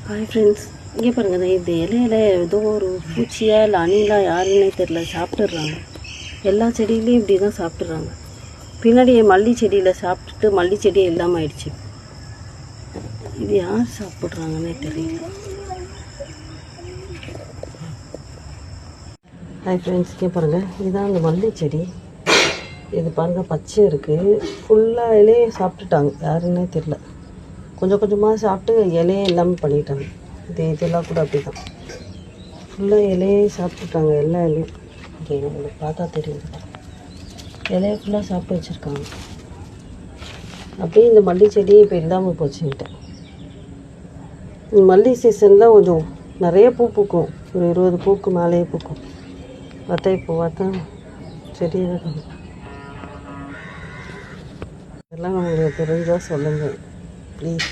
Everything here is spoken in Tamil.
ஹாய் ஃப்ரெண்ட்ஸ், இங்கே பாருங்கள். இந்த இலையில ஏதோ ஒரு பூச்சியா இல்லை அணிலா யாருன்னே தெரில சாப்பிட்டுடுறாங்க. எல்லா செடியிலையும் இப்படி தான் சாப்பிட்டுறாங்க. பின்னாடி மல்லி செடியில் சாப்பிட்டுட்டு மல்லி செடியே இல்லாமல் ஆயிடுச்சு. இது யார் சாப்பிட்றாங்கன்னே தெரியல. ஹாய் ஃப்ரெண்ட்ஸ், இங்கே பாருங்கள். இதுதான் அந்த மல்லி செடி. இது பாருங்கள், பச்சை இருக்குது. ஃபுல்லாக இலையே சாப்பிட்டுட்டாங்க. யாருன்னே தெரில. கொஞ்சம் கொஞ்சமாக சாப்பிட்டு இலையே இல்லாமல் பண்ணிட்டாங்க. இதெல்லாம் கூட அப்படி தான். ஃபுல்லாக இலையே சாப்பிட்டுட்டாங்க. எல்லா இலையும் உங்களுக்கு பார்த்தா தெரியுது. இலையை ஃபுல்லாக சாப்பிட்டு வச்சுருக்காங்க. அப்படியே இந்த மல்லி செடி இப்போ இல்லாமல் போச்சுக்கிட்டேன். இந்த மல்லி சீசனில் கொஞ்சம் நிறைய பூ பூக்கும். ஒரு 20 பூக்கு மேலேயே பூக்கும். பார்த்தா இப்போ பார்த்தா செடியை தான். இதெல்லாம் உங்களுக்கு தெரிஞ்சால் சொல்லுங்கள் ப்ளீஸ்.